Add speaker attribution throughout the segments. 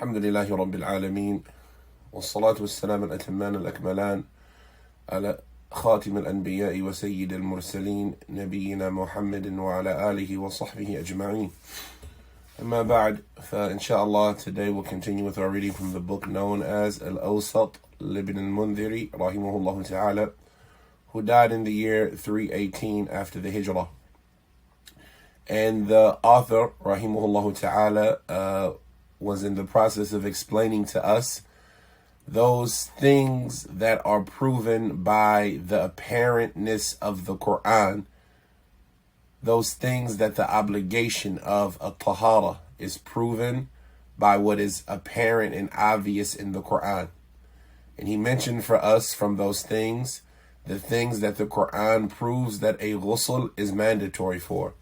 Speaker 1: الحمد لله رب العالمين والصلاة والسلام الأتمان الأكملان على خاتم الأنبياء وسيد المرسلين نبينا محمد وعلى آله وصحبه أجمعين. أما بعد, فإنشاءالlah today we'll continue with our reading from the book known as Al-Awsat Ibn al-Mundhiri rahimahullah ta'ala, who died in the year 318 after the Hijrah. And the author rahimahullah ta'ala was in the process of explaining to us those things that are proven by the apparentness of the Quran, those things that the obligation of a tahara is proven by what is apparent and obvious in the Quran. And he mentioned for us from those things the things that the Quran proves that a ghusl is mandatory for,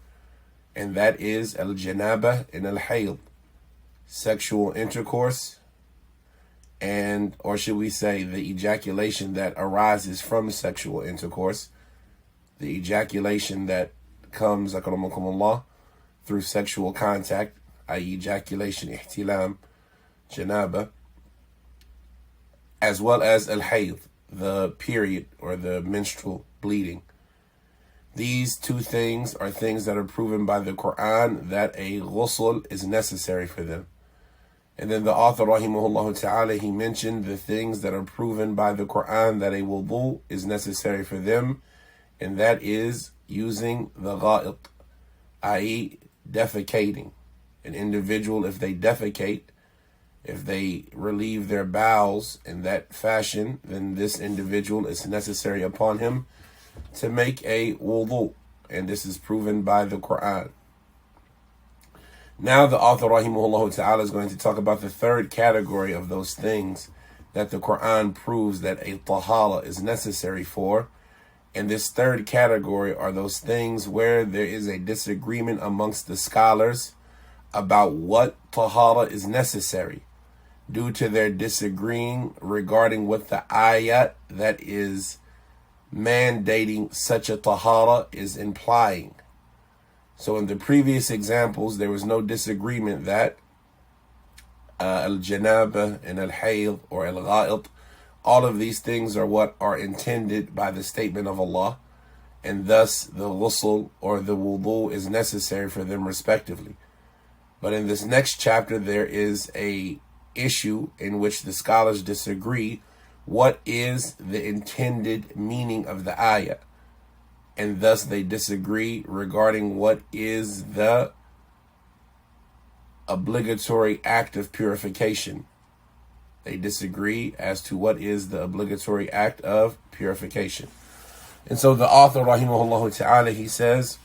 Speaker 1: and that is al-janabah and al-hayd, sexual intercourse, and, or should we say, the ejaculation that arises from sexual intercourse, the ejaculation that comes, akramakumullah, through sexual contact, i.e. ejaculation, ihtilam, janaba, as well as al-hayd, the period or the menstrual bleeding. These two things are things that are proven by the Quran that a ghusl is necessary for them. And then the author rahimahullah ta'ala, he mentioned the things that are proven by the Quran that a wudu is necessary for them, and that is using the gha'it, i.e. defecating. An individual, if they defecate, if they relieve their bowels in that fashion, then this individual is necessary upon him to make a wudu, and this is proven by the Quran. Now the author rahimahullah ta'ala is going to talk about the third category of those things that the Quran proves that a tahara is necessary for. And this third category are those things where there is a disagreement amongst the scholars about what tahara is necessary, due to their disagreeing regarding what the ayat that is mandating such a tahara is implying. So in the previous examples, there was no disagreement that al-janabah and al-hayd or al-gha'it, all of these things are what are intended by the statement of Allah, and thus the ghusl or the wudu is necessary for them respectively. But in this next chapter, there is a issue in which the scholars disagree what is the intended meaning of the ayah. And thus they disagree regarding what is the obligatory act of purification. They disagree as to what is the obligatory act of purification. And so the author, rahimahullah ta'ala, he says,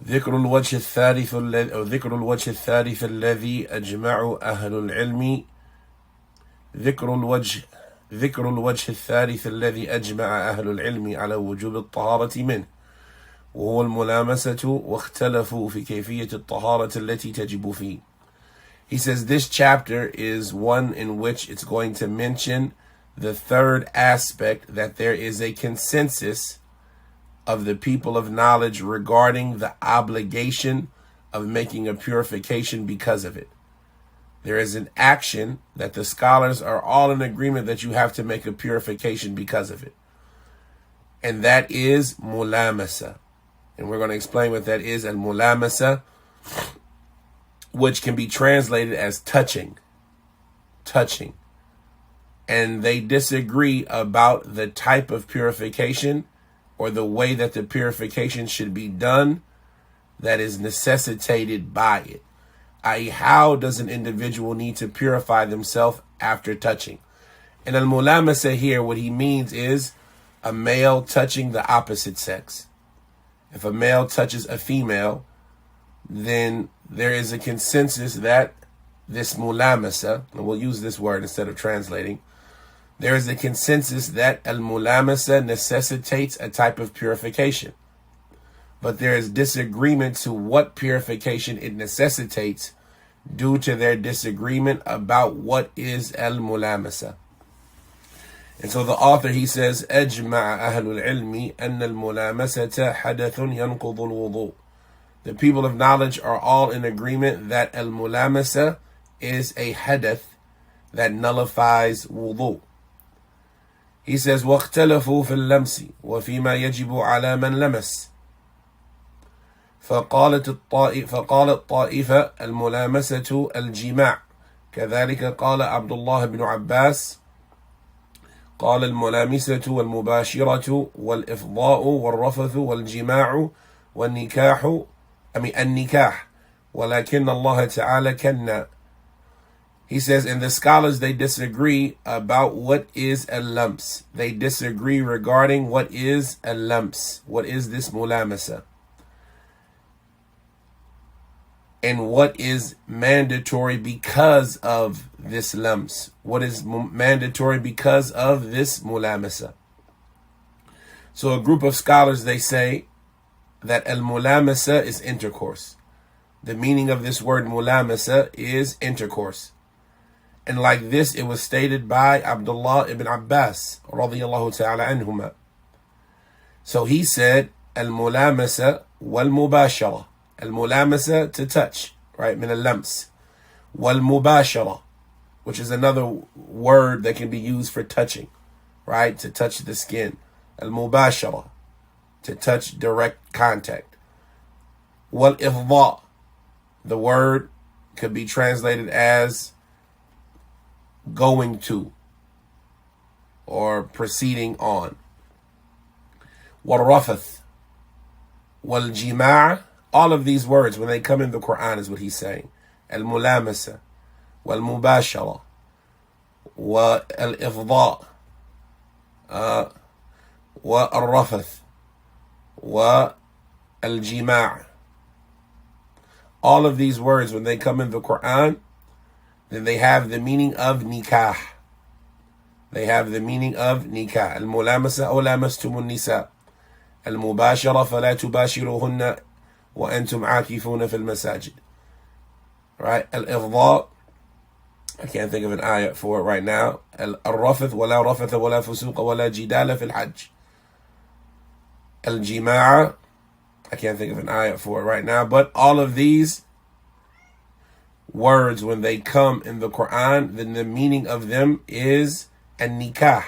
Speaker 1: ذكر الوجه الثالث الذي أجمع أهل العلم ذكر الوجه الثالث الذي أجمع أهل العلم على وجوب الطهارة منه وهو الملامسة واختلفوا في كيفية الطهارة التي تجب فيه. He says this chapter is one in which it's going to mention the third aspect, that there is a consensus of the people of knowledge regarding the obligation of making a purification because of it. There is an action that the scholars are all in agreement that you have to make a purification because of it. And that is Mulaamasah. And we're going to explain what that is, al-Mulaamasah, which can be translated as touching. Touching. And they disagree about the type of purification or the way that the purification should be done that is necessitated by it. I.e., how does an individual need to purify themselves after touching? And al-Mulaamasah here, what he means is a male touching the opposite sex. If a male touches a female, then there is a consensus that this Mulaamasah, and we'll use this word instead of translating, there is a consensus that al-Mulaamasah necessitates a type of purification. But there is disagreement to what purification it necessitates due to their disagreement about what is al-Mulaamasah. And so the author, he says, أجمع أهل العلم أن الملامسة حدث ينقض الوضوء. The people of knowledge are all in agreement that al-Mulaamasah is a hadath that nullifies wudu. He says, وَاخْتَلَفُوا فِي اللَّمْسِ وَفِيمَا يَجِبُ عَلَى مَنْ لَمَسَ فقالت طائفة الملامسة الجماع كذلك قال عبد الله بن عباس قال الملامسة والمباشرة والإفضاء والرفث والجماع والنكاح النكاح ولكن الله تعالى كنا. He says, and the scholars, they disagree about what is a lams. They disagree regarding what is a lams. What is this mulamasa? And what is mandatory because of this lams? What is mandatory because of this mulamasa? So a group of scholars, they say that al-mulamasa is intercourse. The meaning of this word mulamasa is intercourse. And like this, it was stated by Abdullah ibn Abbas, radiyallahu ta'ala anhuma. So he said, al-mulamasa wal-mubashara. Al-mulamasa, to touch, right? Min al-lams. Wal-mubashara, which is another word that can be used for touching, right? To touch the skin. Al-mubashara, to touch direct contact. Wal-ifda, the word could be translated as going to or proceeding on. Wal-rafath, wal-jima', all of these words, when they come in the Quran, is what he's saying. Al-mulamasa, wal-mubashara, wal-ifda, wal-rafath, wal-jima'. All of these words, when they come in the Quran, then they have the meaning of nikah. They have the meaning of nikah. Al-mulamasa aw lamastumun nisa. Al-mubashara fala tubashiruhunna wa antum aakifuna fil masajid. Right? Al-ifda, I can't think of an ayah for it right now. Al-rafath wala rafatha wala fusuqa wala jidala fil hajj. Al-jima'a, I can't think of an ayah for it right now, but all of these words, when they come in the Quran, then the meaning of them is a nikah.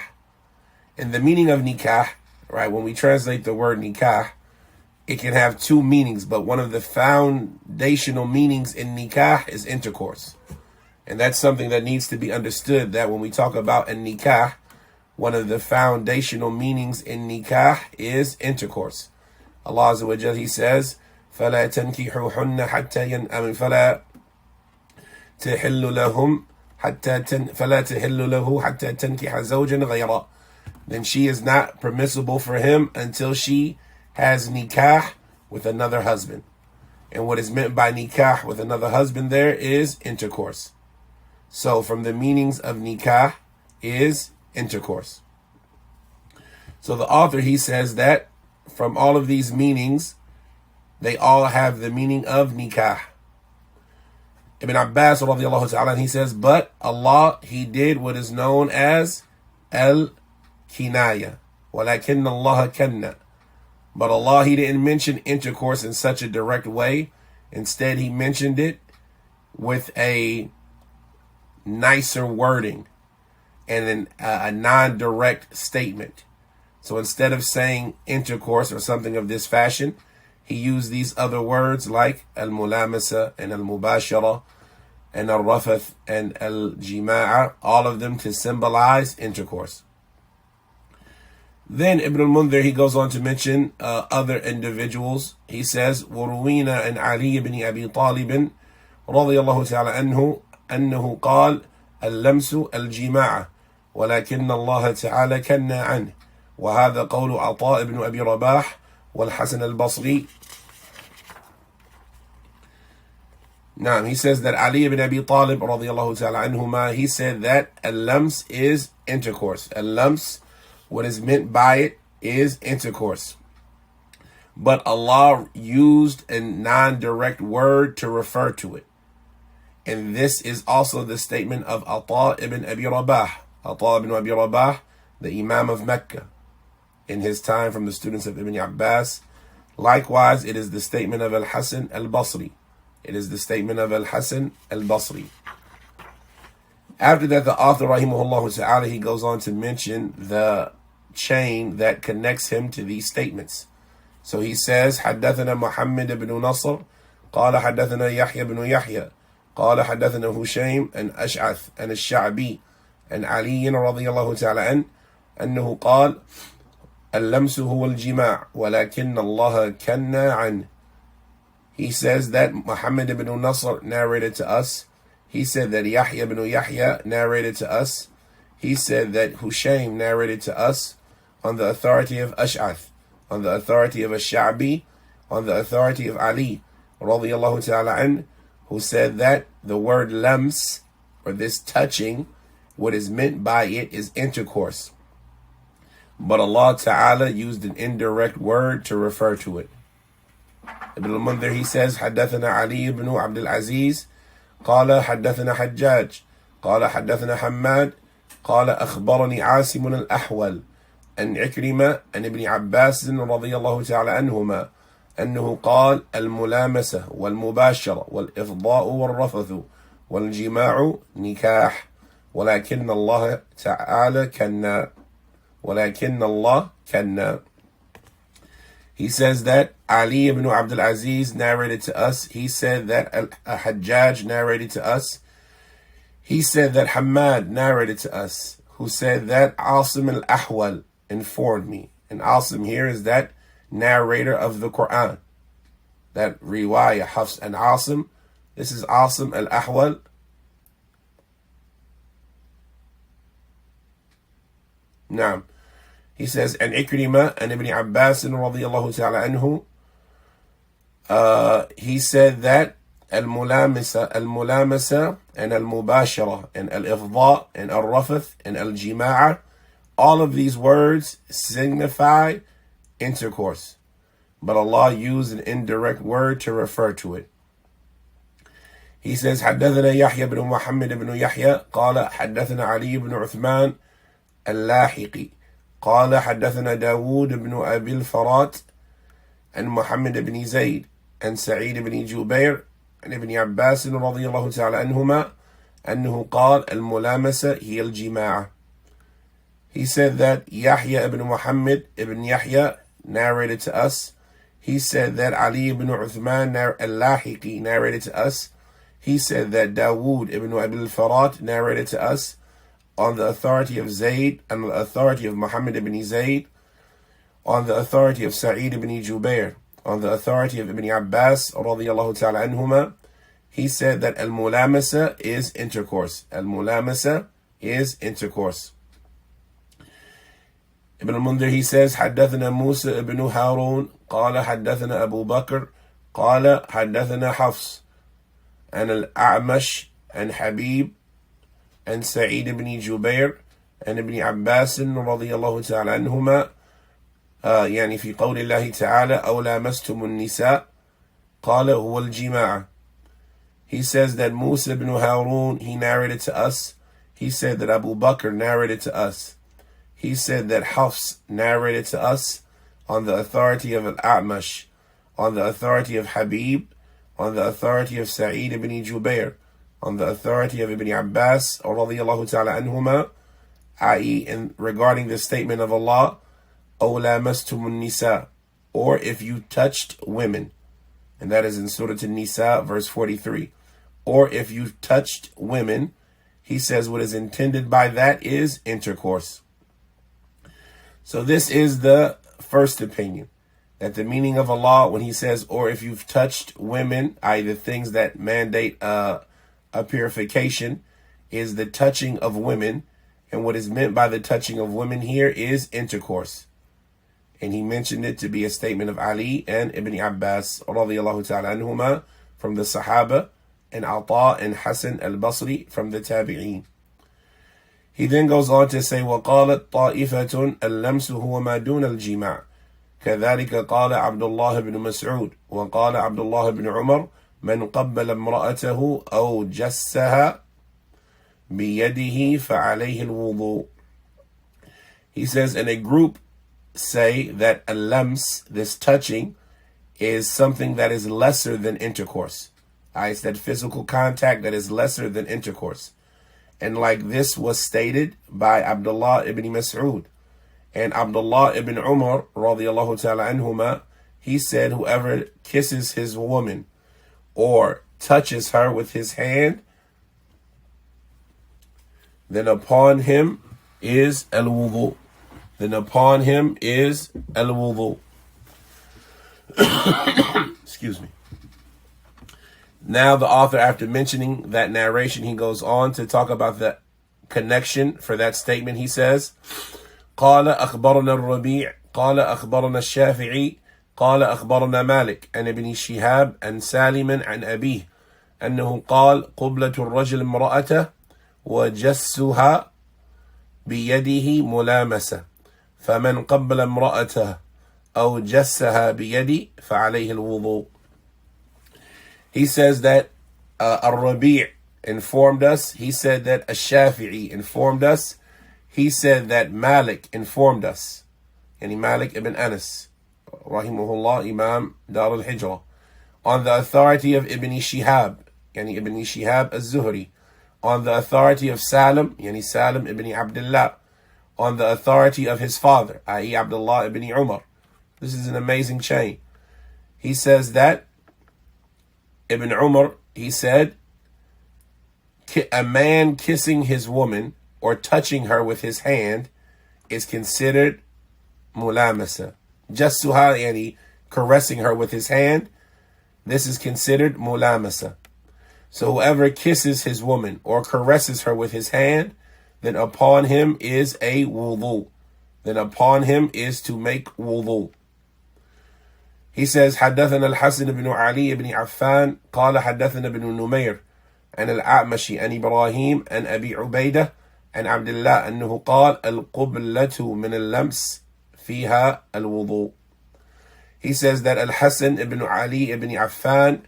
Speaker 1: And the meaning of nikah, right, when we translate the word nikah, it can have two meanings, but one of the foundational meanings in nikah is intercourse. And that's something that needs to be understood, that when we talk about a nikah, one of the foundational meanings in nikah is intercourse. Allah Azza wa Jal, He says, فَلَا تَنْكِحُوهُنَّ حَتَّى فَلَا تحل لهم حتى فلا تحل له حتى تنكح زوجا غيره. Then she is not permissible for him until she has nikah with another husband. And what is meant by nikah with another husband there is intercourse. So from the meanings of nikah is intercourse. So the author, he says that from all of these meanings, they all have the meaning of nikah. Ibn Abbas radiallahu ta'ala, he says, but Allah, He did what is known as al-kinaya. وَلَكِنَّ اللَّهَ كَنَّ. But Allah, He didn't mention intercourse in such a direct way. Instead, He mentioned it with a nicer wording and a non-direct statement. So instead of saying intercourse or something of this fashion, He used these other words like al-mulamasa and al-mubashara and al-rafath and al-jima'a, all of them to symbolize intercourse. Then Ibn al-Mundhir, he goes on to mention other individuals. He says, وَرُوِينَ أَنْ عَلِيِّ بْنِ أَبِي طَالِبٍ رَضِيَ اللَّهُ تَعَالَى عَنْهُ أَنَّهُ قَالَ اللَّمْسُ الْجِمَاعَةِ وَلَكِنَّ اللَّهَ تَعَالَى كَنَّا عَنْهُ وهذا قول عطاء بن أبي رباح والحسن البصري. Now, he says that Ali ibn Abi Talib radiyallahu ta'ala anhuma, he said that al-lams is intercourse. Al-lams, what is meant by it is intercourse. But Allah used a non-direct word to refer to it. And this is also the statement of Ata ibn Abi Rabah. Ata ibn Abi Rabah, the Imam of Mecca, in his time from the students of Ibn Abbas. Likewise, it is the statement of Al-Hasan al-Basri. It is the statement of Al-Hasan al-Basri. After that, the author, rahimahullah ta'ala, he goes on to mention the chain that connects him to these statements. So he says, حدثنا محمد بن نصر قال حدثنا يحيى بن يحيى قال حدثنا هشيم عن أشعث عن الشعبي عن علي رضي الله تعالى عنه أنه قال اللمس هو الجماع ولكن الله كنى عنه. He says that Muhammad ibn Nasr narrated to us. He said that Yahya ibn Yahya narrated to us. He said that Hushaym narrated to us on the authority of Ash'ath, on the authority of Ash-Sha'bi, on the authority of Ali radiyallahu ta'ala an, who said that the word lams, or this touching, what is meant by it is intercourse. But Allah Ta'ala used an indirect word to refer to it. Ibn al-Mundhir, he says, حدثنا علي بن عبد العزيز قال حدثنا حجاج قال حدثنا حماد قال أخبرني عاصم الأحول أن عكرمة عن ابن عباس رضي الله تعالى عنهما أنه قال الملامسة والمباشرة والإفضاء والرفث والجماع نكاح ولكن الله تعالى كنا ولكن الله كنا. He says that Ali ibn Abdul Aziz narrated to us. He said that Hajjaj narrated to us. He said that Hamad narrated to us, who said that Asim al-Ahwal informed me. And Asim here is that narrator of the Quran. That riwayah, Hafs and Asim. This is Asim al-Ahwal. Naam. He says, and Ikrimah and Ibn Abbas radiyallahu ta'ala anhu, he said that al-mulamasa and al-mubashara and al-ifda and al-rafath and al-jima'a, all of these words signify intercourse. But Allah used an indirect word to refer to it. He says, حدثنا يحيى بن محمد بن يحيى قال حدثنا علي بن عثمان اللاحقي قال حدثنا داود بن أبي الفرات عن محمد بن زيد عن سعيد بن جبير عن ابن عباس رضي الله تعالى عنهما أنه قال الملامسة هي الجماعة. He said that Yahya ibn Muhammad ibn Yahya narrated to us. He said that Ali ibn Uthman al-Lahiqi narrated to us. He said that Dawood ibn Abi al-Farat narrated to us on the authority of Zayd and the authority of Muhammad ibn Zayd, on the authority of Sa'id ibn Jubair, on the authority of Ibn Abbas radiyallahu ta'ala anhuma. He said that al-mulamasa is intercourse. Al-mulamasa is intercourse. Ibn al-Mundhir, he says, حدثنا موسى ibn Harun قال حدثنا أبو بكر قال حدثنا حفص عن الأعمش عن حبيب عن سعيد بن جبير عن ابن عباس رضي الله تعالى عنهما يعني في قول الله تعالى أو لامستم النساء قال هو الجماع. He says that Musa ibn Harun, he narrated to us. He said that Abu Bakr narrated to us. He said that Hafs narrated to us on the authority of Al-A'mash, on the authority of Habib, on the authority of Sa'id ibn Jubair, on the authority of Ibn Abbas radiyallahu ta'ala anhuma, i.e. in regarding the statement of Allah, أَوْ لَامَسْتُمُ النِّسَاء, or if you touched women. And that is in Surah An-Nisa, verse 43. Or if you touched women, he says what is intended by that is intercourse. So this is the first opinion, that the meaning of Allah when he says, or if you've touched women, i.e. the things that mandate a purification, is the touching of women. And what is meant by the touching of women here is intercourse. And he mentioned it to be a statement of Ali and Ibn Abbas radiyallahu ta'ala anhuma from the Sahaba, and Ata and Hasan al-Basri from the Tabi'een. He then goes on to say, وَقَالَتْ طَائِفَةٌ اللَّمْسُ هُوَ مَا دُونَ الْجِمَاعِ كَذَلِكَ قَالَ عبد الله بن مسعود وقال عبد الله بن عمر من قبل امرأته أو جسها بيده فعليه الوضوء. He says, and a group say that a lams, this touching, is something that is lesser than intercourse. It's that physical contact that is lesser than intercourse. And like this was stated by Abdullah ibn Mas'ud. And Abdullah ibn Umar, radiyallahu ta'ala anhuma, he said, whoever kisses his woman or touches her with his hand, then upon him is al-wudu. Then upon him is al-wudu. Excuse me. Now the author, after mentioning that narration, he goes on to talk about the connection for that statement. He says, قال أخبرنا الربيع قال أخبرنا الشافعي قال أخبرنا مالك عن ابن شهاب عن سالم عن أبيه أنه قال قبلة الرجل امرأته وجسها بيده ملامسة فمن قبل امرأته أو جسها بيدي فعليه الوضوء. He says that Al-Rabi' informed us. He said that Al-Shafi'i informed us. He said that Malik informed us. Yani Malik ibn Anas, rahimahullah, Imam Dar al-Hijrah, on the authority of Ibn Shihab, yani Ibn Shihab al-Zuhri, on the authority of Salim, yani Salim ibn Abdullah, on the authority of his father, i.e. Abdullah ibn Umar. This is an amazing chain. He says that Ibn Umar, he said, a man kissing his woman or touching her with his hand is considered mulāmasah. Jassuha, yani caressing her with his hand, this is considered mulāmasah. So whoever kisses his woman or caresses her with his hand, then upon him is a wudu. Then upon him is to make wudu. He says, حدثنا الحسن بن علي بن عفان قال حدثنا بن نمير عن الأعمش عن إبراهيم عن أبي عبيدة عن عبد الله أنه قال القبلة من اللمس فيها الوضوء. He says that Al-Hasan ibn Ali ibn Affan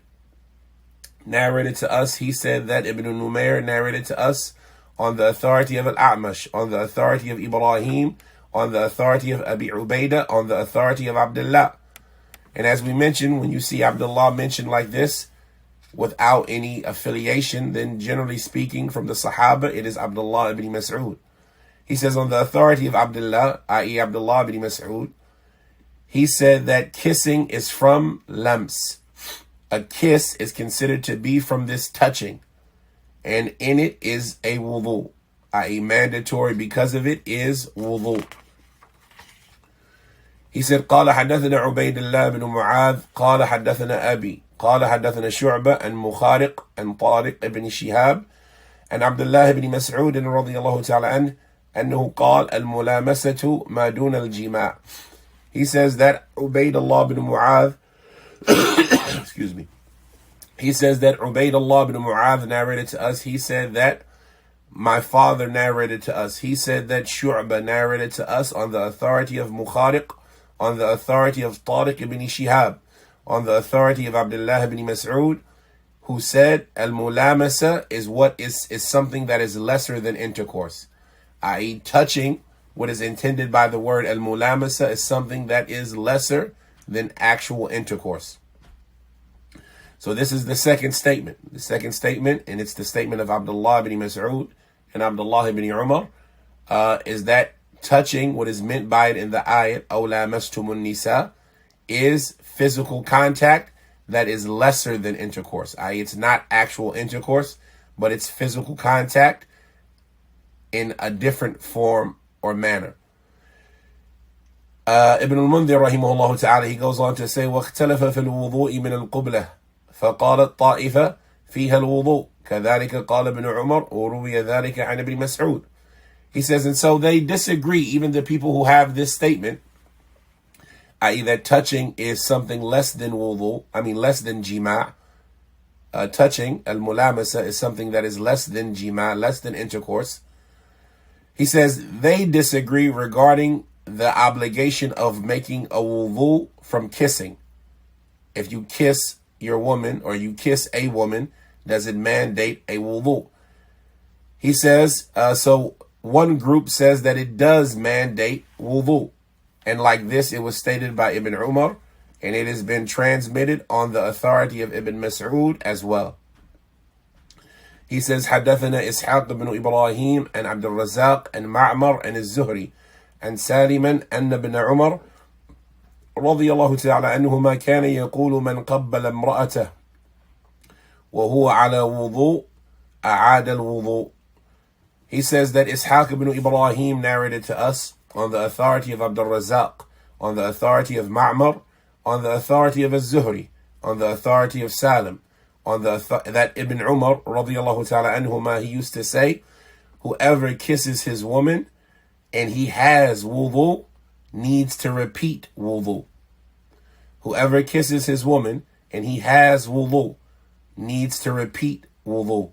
Speaker 1: narrated to us. He said that Ibn Numayr narrated to us on the authority of Al-A'mash, on the authority of Ibrahim, on the authority of Abi Ubaidah, on the authority of Abdullah. And as we mentioned, when you see Abdullah mentioned like this, without any affiliation, then generally speaking from the Sahaba, it is Abdullah ibn Mas'ud. He says on the authority of Abdullah, i.e. Abdullah ibn Mas'ud, he said that kissing is from lams. A kiss is considered to be from this touching, and in it is a wudu, i.e. mandatory because of it is wudu. He said, قال حدثنا عبيد الله بن معاذ قال حدثنا أبي قال حدثنا شعبة عن مخارق عن طارق بن شهاب عن عبد الله بن مسعود رضي الله تعالى عنه أنه قال الملامسة ما دون الجماع. He says that Ubaydullah bin Mu'adh, excuse me, he says that Ubaydullah bin Mu'adh narrated to us. He said that my father narrated to us. He said that Shu'bah narrated to us on the authority of Mukhariq, on the authority of Tariq ibn Shihab, on the authority of Abdullah ibn Mas'ud, who said al-mulamasa is something that is lesser than intercourse, i.e. touching. What is intended by the word al-mulamasa is something that is lesser than actual intercourse. So this is the second statement. The second statement, and it's the statement of Abdullah ibn Mas'ud and Abdullah ibn Umar, is that touching, what is meant by it in the ayat, أَوْ لَامَسْتُمُ النِّسَاءَ, is physical contact that is lesser than intercourse. I.e. it's not actual intercourse, but it's physical contact in a different form or manner. Ibn al-Mundhir rahimahullah ta'ala, he goes on to say, وَاخْتَلَفَ فِي الْوُضُوءِ مِنَ الْقُبْلَةِ فَقَالَتْ طَائِفَةٌ فِيهَا الْوُضُوء كَذَلِكَ قَالَ ابْنُ عُمَرْ وَرُوِيَ ذَلِكَ عَنْ ابْنِ مَسْعُودٍ. He says, and so they disagree, even the people who have this statement, i.e. that touching is something less than wudu, less than jima'. Touching, al-mulamasa, is something that is less than jima', less than intercourse. He says they disagree regarding the obligation of making a wudu from kissing. If you kiss your woman or you kiss a woman, does it mandate a wudu? He says, so one group says that it does mandate wudu. And like this, it was stated by Ibn Umar, and it has been transmitted on the authority of Ibn Mas'ud as well. He says, حدثنا إسحاق بن إبراهيم and عبد الرزاق and معمر and الزهري and سالما أن ابن عمر رضي الله تعالى عنهما كان يقول من قبل امرأته وهو على وضوء أعاد الوضوء. He says that Ishaq ibn Ibrahim narrated to us on the authority of Abdul Razak, on the authority of Ma'mar, on the authority of Az-Zuhri, on the authority of Salim, on that Ibn Umar radiyallahu ta'ala anhuma, he used to say, whoever kisses his woman and he has wudu needs to repeat wudu. Whoever kisses his woman and he has wudu needs to repeat wudu.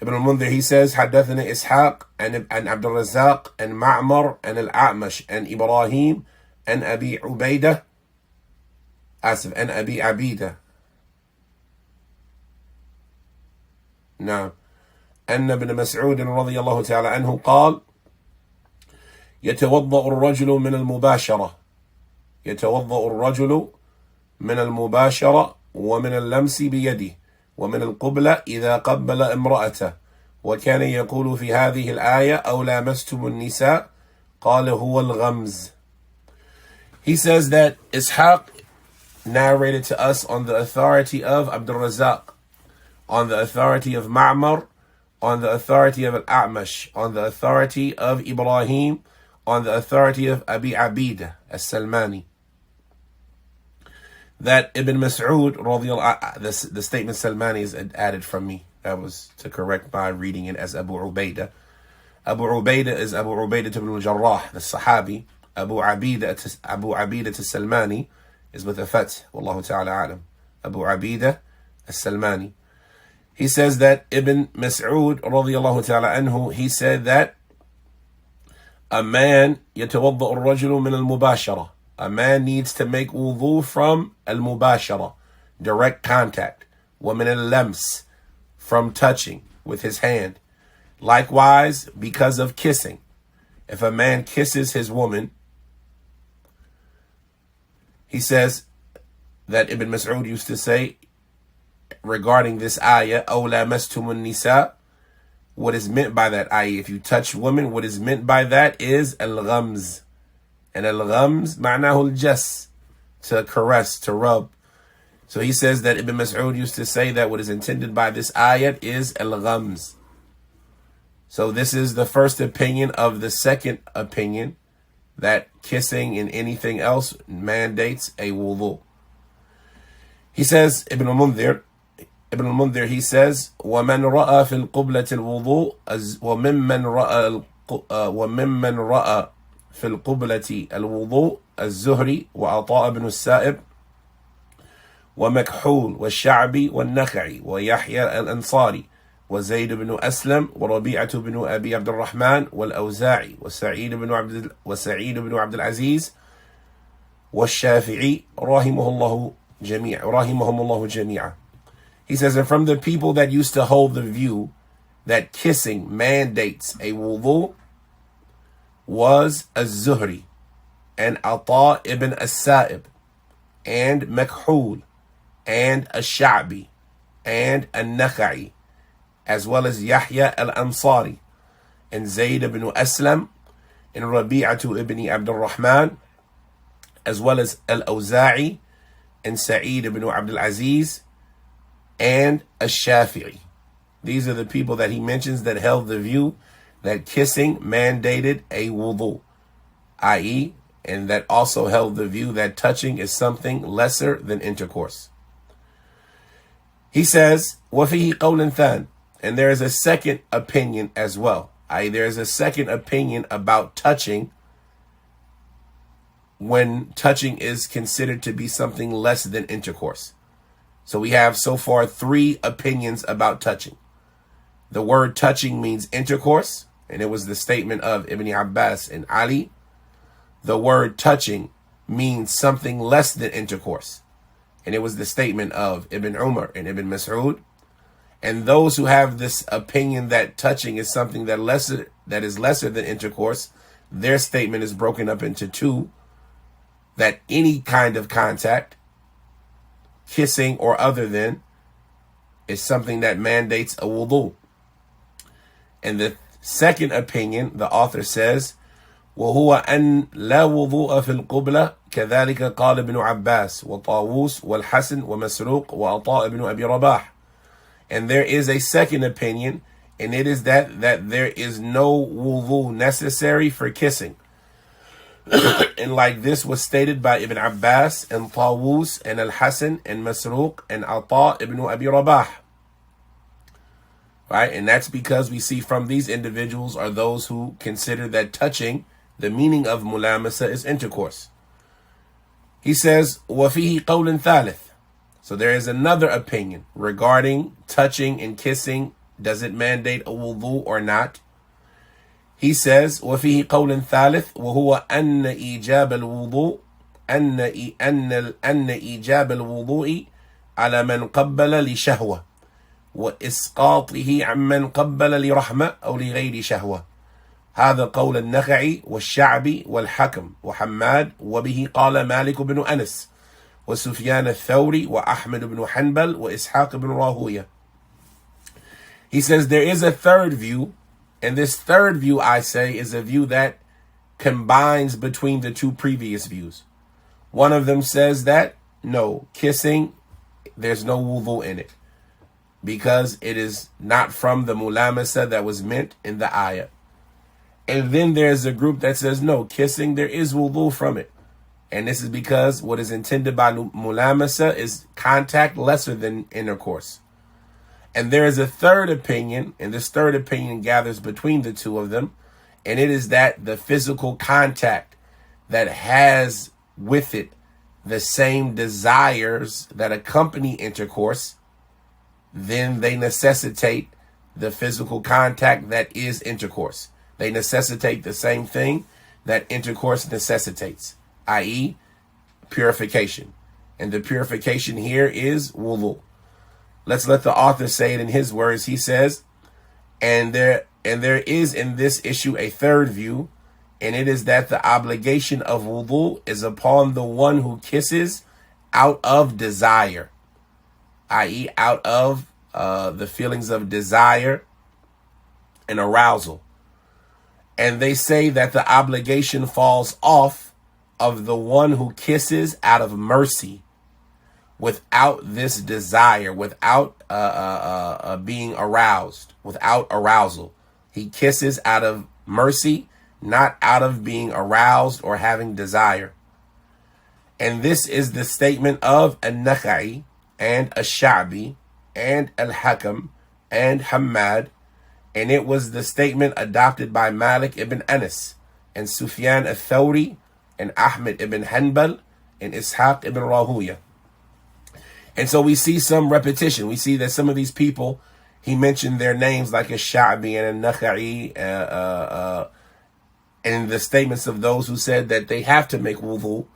Speaker 1: Ibn al-Mundhir, he says, حدثنا إسحاق and عبد الرزاق and Ma'mar and Al-A'mash and Ibrahim and Abi Ubaidah and Abi Abida. نعم. أن ابن مسعود رضي الله تعالى عنه قال يتوضأ الرجل من المباشرة يتوضأ الرجل من المباشرة ومن اللمس بيده ومن القبلة إذا قبل امرأته وكان يقول في هذه الآية أو لامستم النساء قال هو الغمز. He says that Ishaq narrated to us on the authority of Abdul Razak, on the authority of Ma'mar, on the authority of Al-A'mash, on the authority of Ibrahim, on the authority of Abi Abida as-Salmani, that Ibn Mas'ud, the statement Salmani is added from me. That was to correct by reading it as Abu Ubaidah. Abu Ubaidah is Abu Ubaidah ibn al-Jarrah, the Sahabi. Abu Abida as-Salmani is with a fath. Wallahu ta'ala alam. Abu Abida as-Salmani. He says that Ibn Mas'ud radiyallahu ta'ala anhu, he said that a man يتوضأ الرجل من المباشرة. A man needs to make wudu from al-mubashara, direct contact. ومن اللمس, from touching with his hand. Likewise, because of kissing. If a man kisses his woman, he says that Ibn Mas'ud used to say regarding this ayah, أَوْ لَامَسْتُمُ النِّسَاء, what is meant by that ayah? If you touch women, what is meant by that is al-ghamz. And al-ghamz, ma'nahu al-jas, to caress, to rub. So he says that Ibn Mas'ud used to say that what is intended by this ayat is al-ghamz. So this is the first opinion of the second opinion, that kissing and anything else mandates a wudu. He says, Ibn al-Mundhir, he says, وَمَنْ رَأَى فِي الْقُبْلَةِ الْوُضُوء وَمِمَّنْ رَأَى في القبلة الوضوء الزهري وعطاء بن السائب ومكحول والشعبي والنخعي ويحيى الأنصاري وزيد بن أسلم وربيعة بن أبي عبد الرحمن والأوزاعي وسعيد بن عبد العزيز والشافعي رحمهم الله جميعا. He says, and from the people that used to hold the view that kissing mandates a wudu was Az-Zuhri and Ata ibn As-Sa'ib and Makhul and Ash-Sha'bi and An-Nakha'i, as well as Yahya al-Ansari and Zayd ibn Aslam and Rabi'atu ibn Abdul Rahman, as well as Al-Awza'i and Sa'id ibn Abdul Aziz and Ash-Shafi'i. These are the people that he mentions that held the view that kissing mandated a wudu, i.e., and that also held the view that touching is something lesser than intercourse. He says, وَفِيهِ قَوْلٌ ثَانٍ, and there is a second opinion as well, i.e., there is a second opinion about touching when touching is considered to be something less than intercourse. So we have so far 3 opinions about touching. The word touching means intercourse, and it was the statement of Ibn Abbas and Ali. The word touching means something less than intercourse, and it was the statement of Ibn Umar and Ibn Mas'ud. And those who have this opinion that touching is something that is lesser than intercourse, their statement is broken up into 2, that any kind of contact, kissing or other than, is something that mandates a wudu. And the second opinion, the author says, وهو أن لا وضوء في القبلة كذلك قال ابن عباس وطاووس والحسن ومسروق وعطاء بن أبي رباح. And there is a second opinion, and it is that there is no wudu necessary for kissing. And like this was stated by Ibn Abbas and Tawus and Al-Hasan and Masruq and Ata ibn Abi Rabah. Right? And that's because we see from these individuals are those who consider that touching, the meaning of Mulaamasah, is intercourse. He says, وَفِيهِ قَوْلٌ ثَالِث. So there is another opinion regarding touching and kissing. Does it mandate a wudu or not? He says, وفيه قول ثالث وهو أن إيجاب الوضوء أن إيجاب الوضوء على من قبل لشهوة وإسقاطه عمن قبل لرحمة أو لغير شهوة. هذا قول النخعي والشعبي والحكم وحماد، وبه قال مالك بن أنس وسفيان الثوري وأحمد بن حنبل وإسحاق بن راهوية. He says there is a third view. And this third view, I say, is a view that combines between the two previous views. One of them says that, no, kissing, there's no wudu in it, because it is not from the Mulaamasah that was meant in the ayah. And then there's a group that says, no, kissing, there is wudu from it. And this is because what is intended by Mulaamasah is contact lesser than intercourse. And there is a third opinion, and this third opinion gathers between the two of them, and it is that the physical contact that has with it the same desires that accompany intercourse, then they necessitate the physical contact that is intercourse. They necessitate the same thing that intercourse necessitates, i.e., purification. And the purification here is wudu. Let's let the author say it in his words. He says, and there is in this issue a third view, and it is that the obligation of wudu is upon the one who kisses out of desire, i.e., out of the feelings of desire and arousal. And they say that the obligation falls off of the one who kisses out of mercy, without this desire, without being aroused, without arousal. He kisses out of mercy, not out of being aroused or having desire. And this is the statement of An-Nakhai and Ash-Sha'bi and Al-Hakam and Hammad, and it was the statement adopted by Malik ibn Anas and Sufyan al-Thawri and Ahmed ibn Hanbal and Ishaq ibn Rahuya. And so we see some repetition. We see that some of these people, he mentioned their names like Ash-Sha'bi and An-Nakhai, and the statements of those who said that they have to make wudu.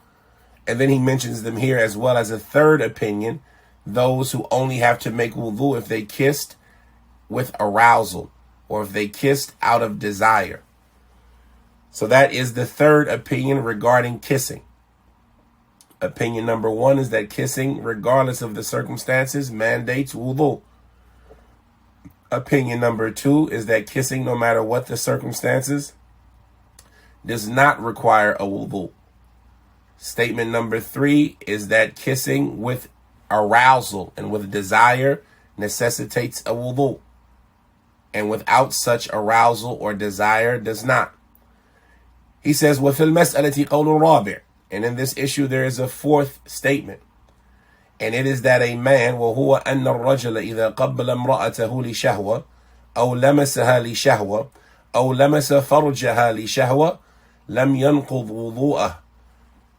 Speaker 1: And then he mentions them here as well as a third opinion, those who only have to make wudu if they kissed with arousal or if they kissed out of desire. So that is the third opinion regarding kissing. Opinion number one is that kissing, regardless of the circumstances, mandates wudu. Opinion number two is that kissing, no matter what the circumstances, does not require a wudu. Statement number three is that kissing with arousal and with desire necessitates a wudu, and without such arousal or desire does not. He says, وَفِي الْمَسْأَلَةِ قَوْلٌ رَابِعٌ. And in this issue, there is a fourth statement. And it is that a man, وَهُوَ أَنَّ الرَّجُلَ إِذَا قَبَّلَ امْرَأَتَهُ لِشَهْوَةٍ أَوْ لَمَسَهَا لِشَهْوَةٍ أَوْ لَمَسَ فَرْجَهَا لِشَهْوَةٍ لَمْ يَنْقُضْ وُضُوءَهُ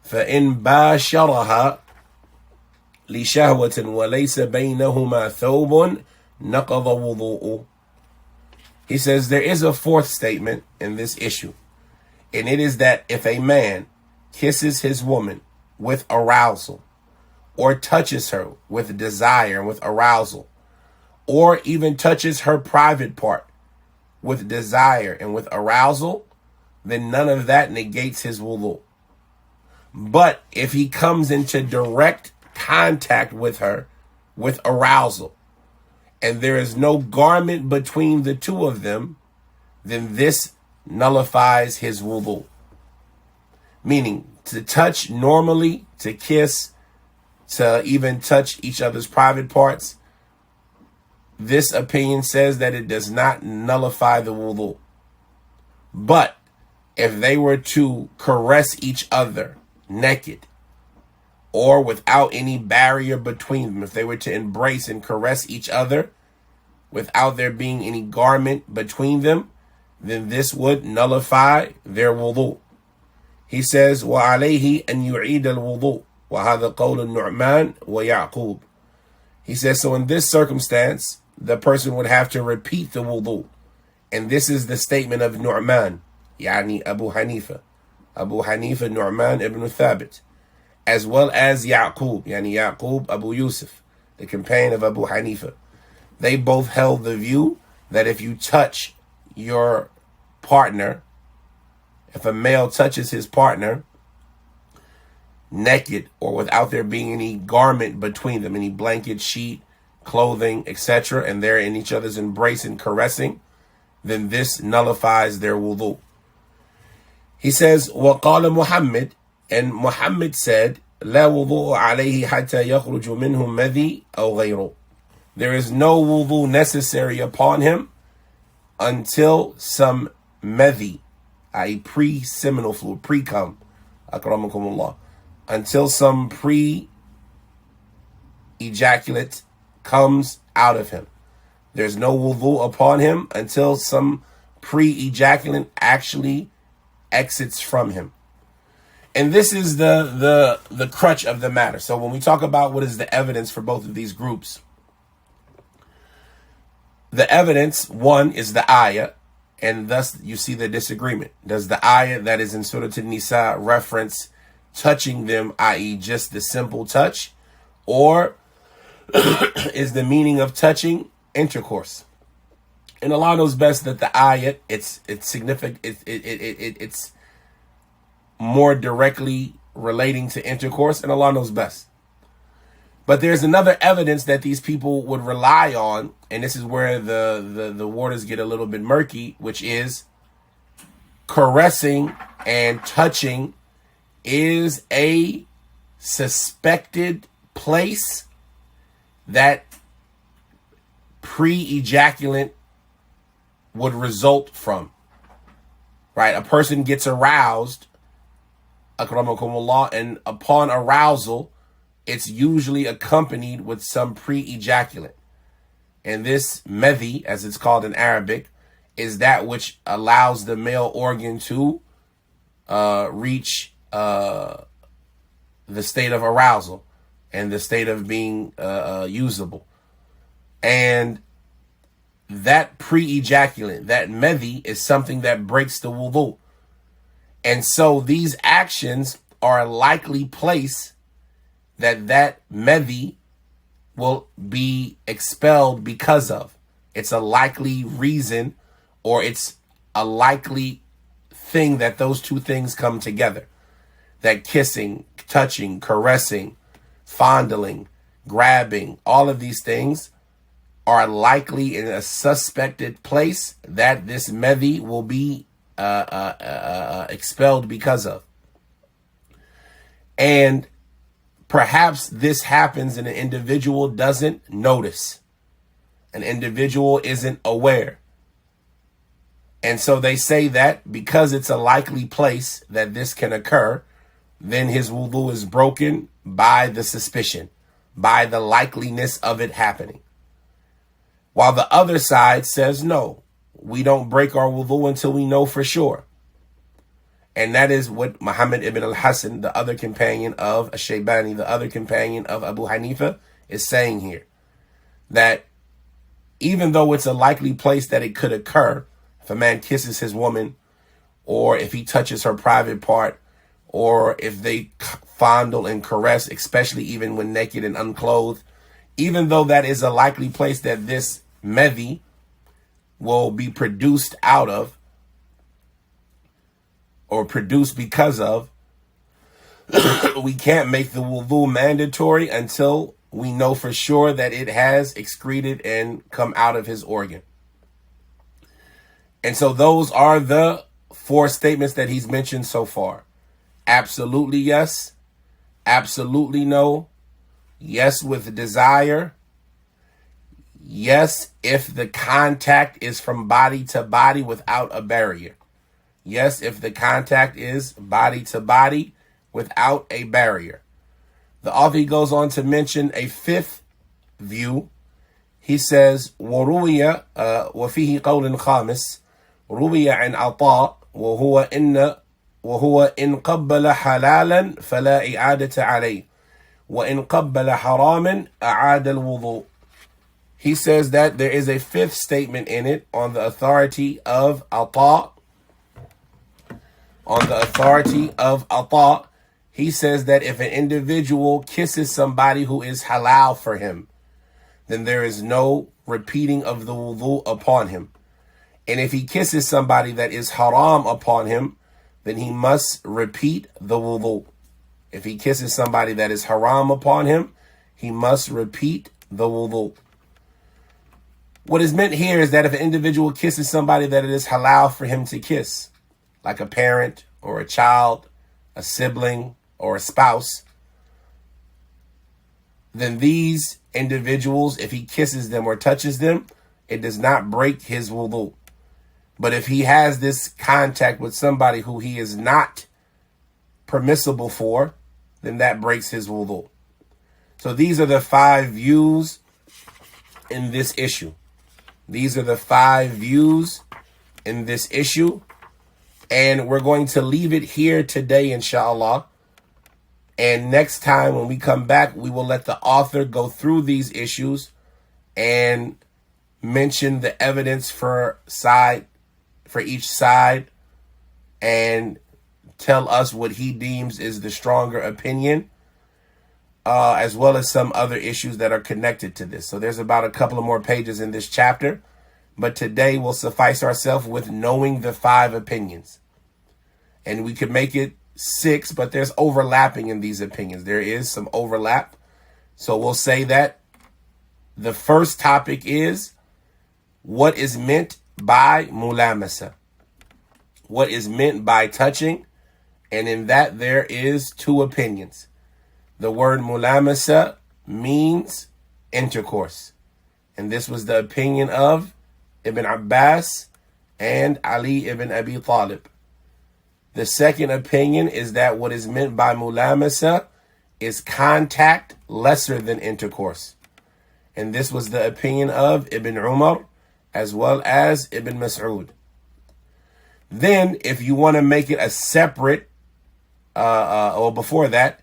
Speaker 1: فَإِنْ بَاشَرَهَا لِشَهْوَةٍ وَلَيْسَ بَيْنَهُمَا ثَوْبٌ نَقَضَ وُضُوءُهُ. He says there is a fourth statement in this issue. And it is that if a man kisses his woman with arousal, or touches her with desire and with arousal, or even touches her private part with desire and with arousal, then none of that negates his wudu. But if he comes into direct contact with her with arousal, and there is no garment between the two of them, then this nullifies his wudu. Meaning, to touch normally, to kiss, to even touch each other's private parts, this opinion says that it does not nullify the wudu. But if they were to caress each other naked or without any barrier between them, if they were to embrace and caress each other without there being any garment between them, then this would nullify their wudu. He says, وَعَلَيْهِ أَن يُعِيدَ الْوُضُوء وَهَذَا قَوْلُ النُّعْمَانِ وَيَعْقُوبِ. He says, so in this circumstance, the person would have to repeat the wudu. And this is the statement of Nu'man, yani Abu Hanifa. Abu Hanifa, Nu'man ibn Thabit. As well as Ya'qub, yani Ya'qub Abu Yusuf, the companion of Abu Hanifa. They both held the view that if you touch your partner, if a male touches his partner naked or without there being any garment between them, any blanket, sheet, clothing, etc., and they're in each other's embrace and caressing, then this nullifies their wudu. He says, وَقَالَ Muhammad, and Muhammad said, لَا وُضُوء عَلَيْهِ حَتَّى يَخْرُجُ مِنْهُ مَذِي أَوْ غَيْرُهُ. There is no wudu necessary upon him until some medhi, i.e. pre-seminal fluid, pre-cum, akramakumullah, until some pre-ejaculate comes out of him. There's no wudu upon him until some pre-ejaculant actually exits from him. And this is the crutch of the matter. So when we talk about what is the evidence for both of these groups, the evidence, one, is the ayah, and thus you see the disagreement. Does the ayah that is in Surah An-Nisa reference touching them, i.e. just the simple touch, or is the meaning of touching intercourse? And Allah knows best that the ayat, it's significant, it's more directly relating to intercourse, and Allah knows best. But there's another evidence that these people would rely on, and this is where the waters get a little bit murky, which is caressing and touching is a suspected place that pre-ejaculant would result from, right? A person gets aroused, akramakumullah, and upon arousal, it's usually accompanied with some pre-ejaculant. And this medhi, as it's called in Arabic, is that which allows the male organ to reach the state of arousal and the state of being usable. And that pre-ejaculant, that medhi, is something that breaks the wudu. And so these actions are a likely place that medhi will be expelled because of. It's a likely reason, or it's a likely thing that those two things come together. That kissing, touching, caressing, fondling, grabbing, all of these things are likely in a suspected place that this medhi will be expelled because of. And perhaps this happens and an individual doesn't notice. An individual isn't aware. And so they say that because it's a likely place that this can occur, then his wudu is broken by the suspicion, by the likeliness of it happening. While the other side says, no, we don't break our wudu until we know for sure. And that is what Muhammad ibn al-Hasan, the other companion of Ash-Shaybani, the other companion of Abu Hanifa, is saying here. That even though it's a likely place that it could occur, if a man kisses his woman, or if he touches her private part, or if they fondle and caress, especially even when naked and unclothed, even though that is a likely place that this medhi will be produced out of, or produced because of, we can't make the wudu mandatory until we know for sure that it has excreted and come out of his organ. And so those are the 4 statements that he's mentioned so far. Absolutely yes, absolutely no, yes with desire, yes if the contact is from body to body without a barrier. Yes, if the contact is body to body without a barrier. The author goes on to mention a 5th view. He says, وَرُوِيَ وَفِيهِ قَوْلٍ خَامِسٍ رُوِيَ عَنْ عَطَاء وهو إن قبل حلالا فلا إعادة عليه وإن قبل حراما أعاد الوضوء. He says that there is a 5th statement in it on the authority of Ata. On the authority of Ata, he says that if an individual kisses somebody who is halal for him, then there is no repeating of the wudu upon him. And if he kisses somebody that is haram upon him, then he must repeat the wudu. If he kisses somebody that is haram upon him, he must repeat the wudu. What is meant here is that if an individual kisses somebody that it is halal for him to kiss, like a parent or a child, a sibling or a spouse, then these individuals, if he kisses them or touches them, it does not break his wudu. But if he has this contact with somebody who he is not permissible for, then that breaks his wudu. So these are the 5 views in this issue. These are the 5 views in this issue. And we're going to leave it here today, inshallah. And next time when we come back, we will let the author go through these issues and mention the evidence for each side and tell us what he deems is the stronger opinion, as well as some other issues that are connected to this. So there's about a couple of more pages in this chapter, but today we'll suffice ourselves with knowing the 5 opinions. And we could make it 6, but there's overlapping in these opinions. There is some overlap. So we'll say that the first topic is what is meant by mulaamasah. What is meant by touching. And in that there is 2 opinions. The word mulaamasah means intercourse. And this was the opinion of Ibn Abbas and Ali ibn Abi Talib. The second opinion is that what is meant by mulaamasah is contact lesser than intercourse. And this was the opinion of Ibn Umar as well as Ibn Mas'ud. Then, if you want to make it a separate, or before that,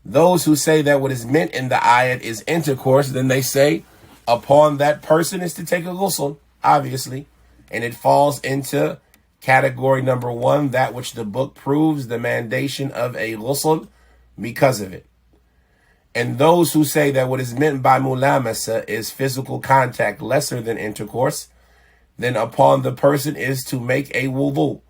Speaker 1: those who say that what is meant in the ayat is intercourse, then they say upon that person is to take a ghusl, obviously. And it falls into category number 1, that which the book proves the mandation of a ghusl because of it. And those who say that what is meant by mulaamasah is physical contact lesser than intercourse, then upon the person is to make a wudu.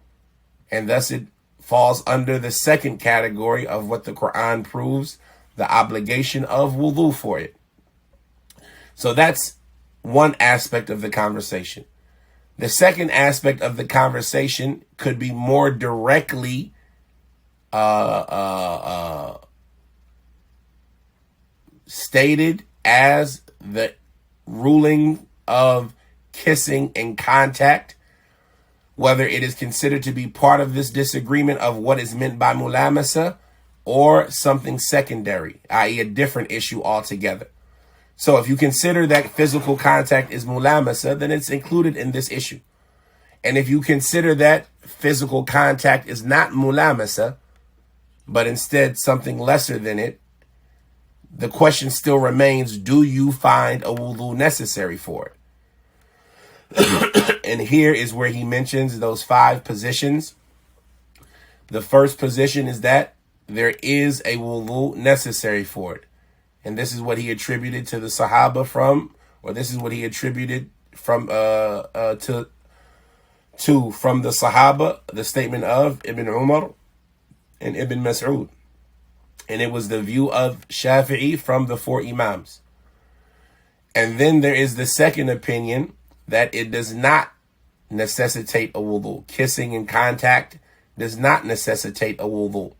Speaker 1: And thus it falls under the second category of what the Quran proves, the obligation of wudu for it. So that's one aspect of the conversation. The second aspect of the conversation could be more directly stated as the ruling of kissing and contact, whether it is considered to be part of this disagreement of what is meant by mulaamasah or something secondary, i.e. a different issue altogether. So if you consider that physical contact is mulaamasah, then it's included in this issue. And if you consider that physical contact is not mulaamasah, but instead something lesser than it, the question still remains, do you find a wudu necessary for it? And here is where he mentions those 5 positions. The first position is that there is a wudu necessary for it. And this is what he attributed to the Sahaba from, or this is what he attributed from from the Sahaba, the statement of Ibn Umar and Ibn Mas'ud. And it was the view of Shafi'i from the 4 Imams. And then there is the second opinion that it does not necessitate a wudu. Kissing and contact does not necessitate a wudu.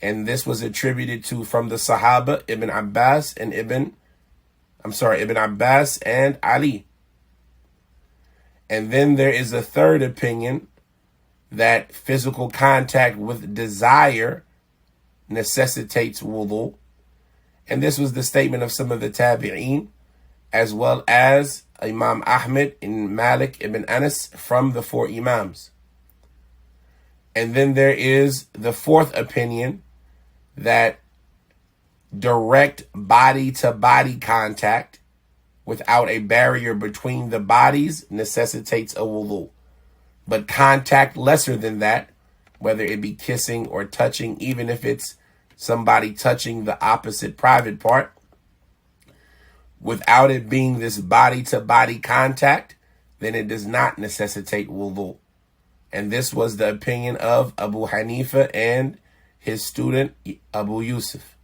Speaker 1: And this was attributed to from the Sahaba, Ibn Abbas and Ali. And then there is a third opinion that physical contact with desire necessitates wudu. And this was the statement of some of the tabi'een, as well as Imam Ahmed and Malik ibn Anas from the four Imams. And then there is the fourth opinion that direct body-to-body contact without a barrier between the bodies necessitates a wudu. But contact lesser than that, whether it be kissing or touching, even if it's somebody touching the opposite private part, without it being this body-to-body contact, then it does not necessitate wudu. And this was the opinion of Abu Hanifa and his student Abu Yusuf.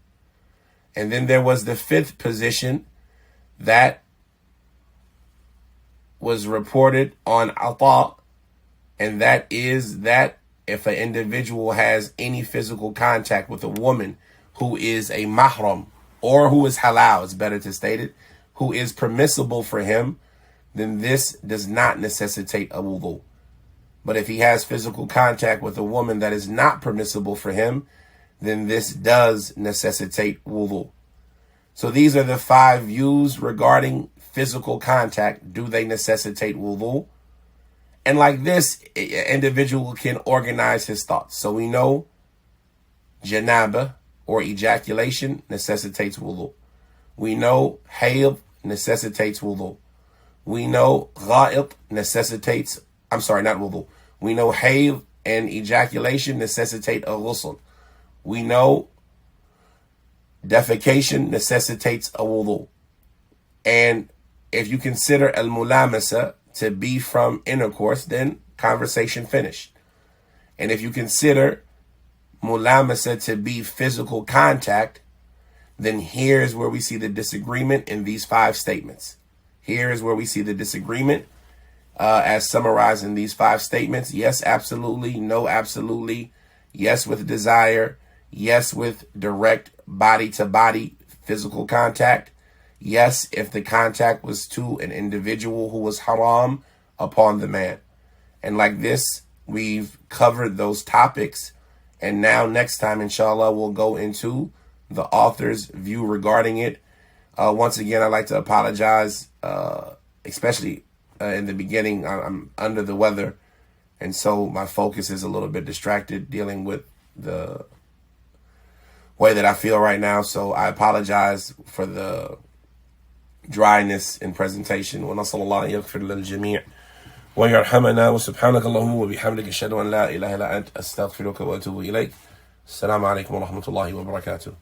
Speaker 1: And then there was the fifth position that was reported on Ata, and that is that if an individual has any physical contact with a woman who is a mahram, or who is halal, it's better to state it, who is permissible for him, then this does not necessitate a wudu. But if he has physical contact with a woman that is not permissible for him, then this does necessitate wudu. So these are the 5 views regarding physical contact. Do they necessitate wudu? And like this, an individual can organize his thoughts. So we know janaba or ejaculation necessitates wudu. We know hayd necessitates wudu. We know gha'it necessitates, not wudu. We know hayd and ejaculation necessitate a ghusl. We know defecation necessitates a wudu. And if you consider al-Mulaamasah to be from intercourse, then conversation finished. And if you consider Mulaamasah to be physical contact, then here's where we see the disagreement in these 5 statements. Here is where we see the disagreement as summarized in these 5 statements. Yes, absolutely. No, absolutely. Yes, with desire. Yes, with direct body-to-body physical contact. Yes, if the contact was to an individual who was haram upon the man. And like this, we've covered those topics. And now next time, inshallah, we'll go into the author's view regarding it. Once again, I'd like to apologize, especially in the beginning. I'm under the weather, and so my focus is a little bit distracted dealing with the way that I feel right now. So I apologize for the dryness in presentation. ونسأل الله أن يغفر للجميع ويرحمنا وسبحانك اللهم وبحمدك أشهد أن لا إله إلا أنت أستغفرك وأتوب إليك. السلام عليكم ورحمة الله وبركاته.